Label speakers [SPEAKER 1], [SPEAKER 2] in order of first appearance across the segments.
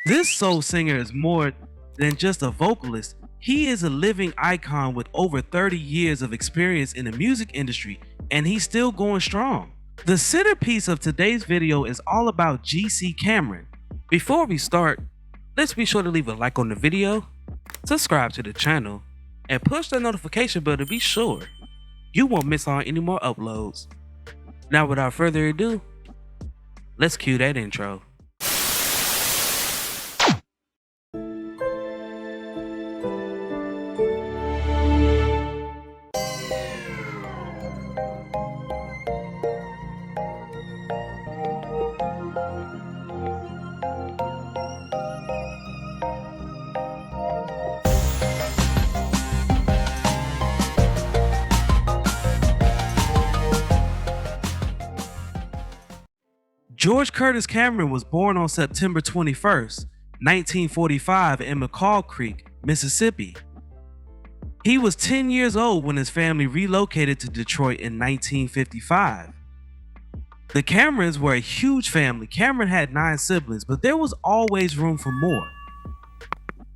[SPEAKER 1] This soul singer is more than just a vocalist. He is a living icon with over 30 years of experience in the music industry, and he's still going strong. The centerpiece of today's video is all about GC Cameron. Before we start, let's be sure to leave a like on the video, subscribe to the channel, and push the notification bell to be sure you won't miss on any more uploads. Now without further ado, let's cue that intro. George Curtis Cameron was born on September 21st, 1945 in McCall Creek, Mississippi. He was 10 years old when his family relocated to Detroit in 1955. The Camerons were a huge family. Cameron had 9 siblings, but there was always room for more.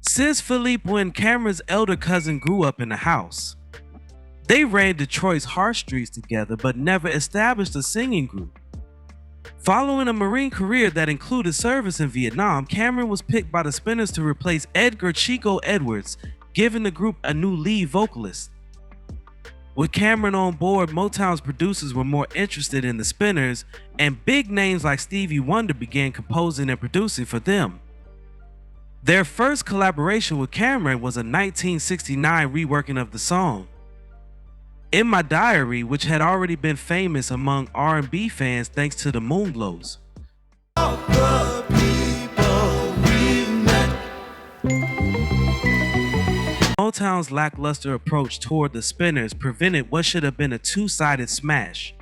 [SPEAKER 1] Sis Philippe Wynn, Cameron's elder cousin, grew up in the house. They ran Detroit's harsh streets together, but never established a singing group. Following a Marine career that included service in Vietnam, Cameron was picked by the Spinners to replace Edgar Chico Edwards, giving the group a new lead vocalist. With Cameron on board, Motown's producers were more interested in the Spinners, and big names like Stevie Wonder began composing and producing for them. Their first collaboration with Cameron was a 1969 reworking of the song In My Diary, which had already been famous among R&B fans thanks to the Moonglows. Motown's lackluster approach toward the Spinners prevented what should have been a two-sided smash.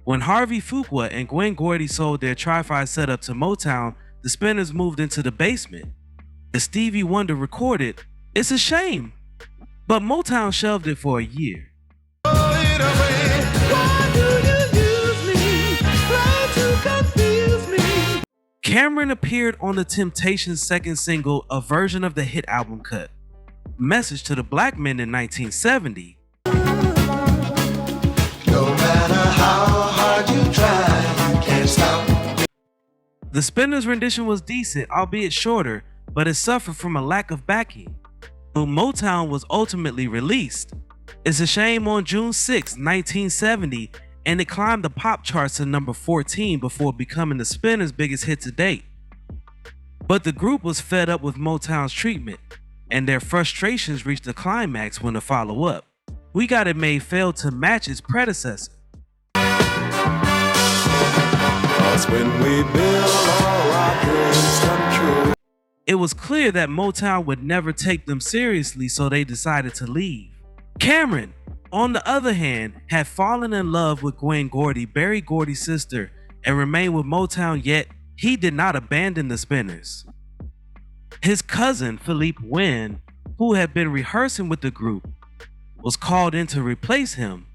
[SPEAKER 1] When Harvey Fuqua and Gwen Gordy sold their Tri-Fi setup to Motown, the Spinners moved into the basement. As Stevie Wonder recorded, "It's a shame," but Motown shelved it for a year. Cameron appeared on The Temptations' second single, a version of the hit album cut, Message to the Black Men, in 1970. No matter how hard you try, you can't stop. The Spinners' rendition was decent, albeit shorter, but it suffered from a lack of backing. But Motown was ultimately released. It's a Shame on June 6, 1970, and it climbed the pop charts to number 14 before becoming the Spinners' biggest hit to date. But the group was fed up with Motown's treatment, and their frustrations reached a climax when the follow-up, We Got It Made, failed to match its predecessor. When we build all our dreams come true. It was clear that Motown would never take them seriously, so they decided to leave. Cameron, on the other hand, had fallen in love with Gwen Gordy, Berry Gordy's sister, and remained with Motown, yet he did not abandon the Spinners. His cousin, Philippe Wynn, who had been rehearsing with the group, was called in to replace him.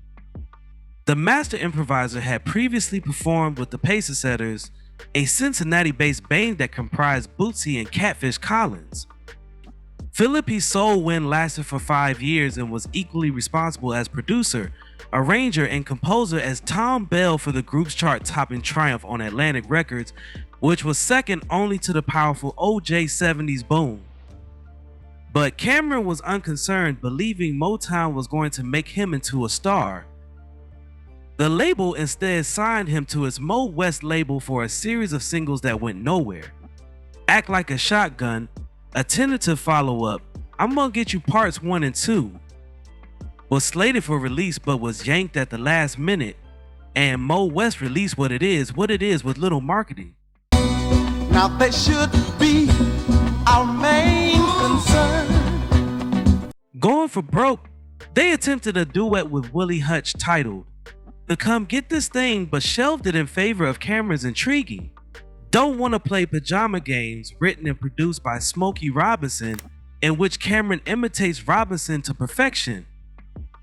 [SPEAKER 1] The master improviser had previously performed with the Pacesetters, a Cincinnati-based band that comprised Bootsy and Catfish Collins. Philippe's sole win lasted for 5 years and was equally responsible as producer, arranger, and composer as Tom Bell for the group's chart-topping triumph on Atlantic Records, which was second only to the powerful OJ70's Boom. But Cameron was unconcerned, believing Motown was going to make him into a star. The label instead signed him to its Mo West label for a series of singles that went nowhere. Act Like a Shotgun, a tentative follow-up, I'm Gonna Get You Parts 1 and 2, was slated for release but was yanked at the last minute, and Mo West released What It Is with little marketing. Now that should be our main concern. Going for broke, they attempted a duet with Willie Hutch titled The Come Get This Thing, but shelved it in favor of Cameron's intriguing Don't Wanna Play Pajama Games, written and produced by Smokey Robinson, in which Cameron imitates Robinson to perfection.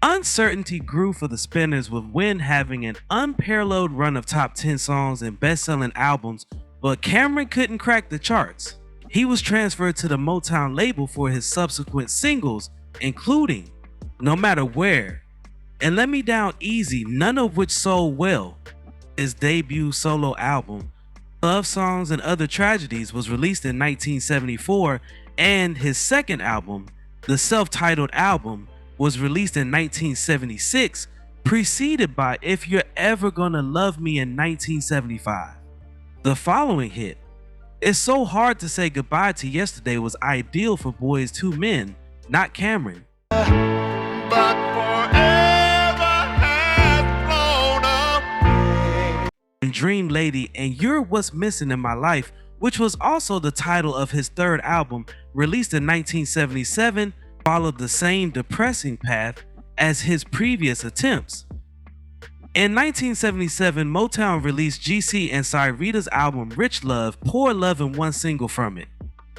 [SPEAKER 1] Uncertainty grew for the Spinners, with Wynn having an unparalleled run of top 10 songs and best-selling albums, but Cameron couldn't crack the charts. He was transferred to the Motown label for his subsequent singles, including No Matter Where and Let Me Down Easy, none of which sold well. His debut solo album, Love Songs and Other Tragedies, was released in 1974, and his second album, the self-titled album, was released in 1976, preceded by If You're Ever Gonna Love Me in 1975. The following hit, It's So Hard to Say Goodbye to Yesterday, was ideal for Boyz II Men, not Cameron.
[SPEAKER 2] But forever has flown away.
[SPEAKER 1] And Dream Lady and You're What's Missing in My Life, which was also the title of his third album, released in 1977, followed the same depressing path as his previous attempts. In 1977, Motown released GC and Cyrita's album Rich Love, Poor Love, and one single from it,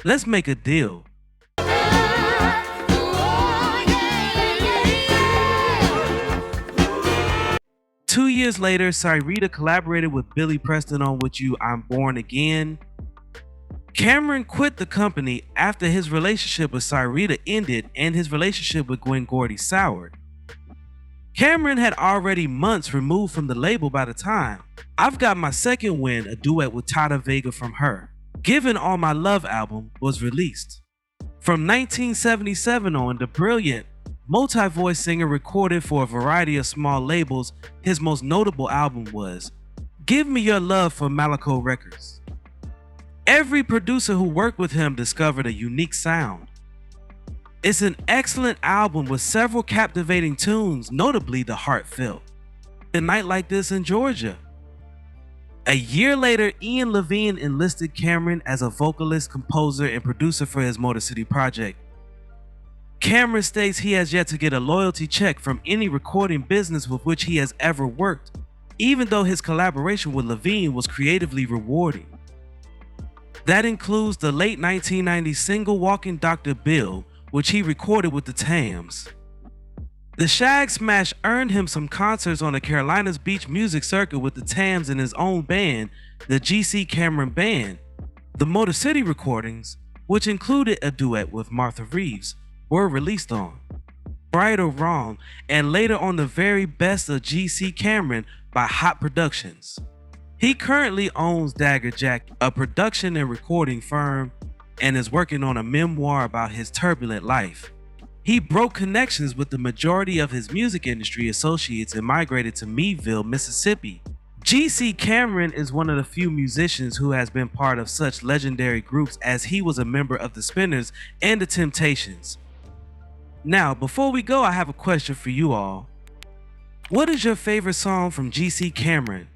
[SPEAKER 1] Let's Make a Deal. 2 years later, Cyrita collaborated with Billy Preston on With You, I'm Born Again. Cameron quit the company after his relationship with Cyrita ended and his relationship with Gwen Gordy soured. Cameron had already months removed from the label by the time I've Got My Second Wind, a duet with Tata Vega from Her, Given All My Love album, was released. From 1977 on, the brilliant multi-voice singer recorded for a variety of small labels. His most notable album was Give Me Your Love for Malaco Records. Every producer who worked with him discovered a unique sound. It's an excellent album with several captivating tunes, notably the heartfelt A Night Like This in Georgia. A year later, Ian Levine enlisted Cameron as a vocalist, composer, and producer for his Motor City project. Cameron states he has yet to get a loyalty check from any recording business with which he has ever worked, even though his collaboration with Levine was creatively rewarding. That includes the late 1990 single Walking Dr. Bill, which he recorded with the Tams. The Shag Smash earned him some concerts on the Carolinas Beach music circuit with the Tams and his own band, the GC Cameron Band. The Motor City recordings, which included a duet with Martha Reeves, were released on Right or Wrong, and later on The Very Best of GC Cameron by Hot Productions. He currently owns Dagger Jack, a production and recording firm, and is working on a memoir about his turbulent life. He broke connections with the majority of his music industry associates and migrated to Meadville, Mississippi. GC Cameron is one of the few musicians who has been part of such legendary groups, as he was a member of the Spinners and the Temptations. Now, before we go, I have a question for you all. What is your favorite song from GC Cameron?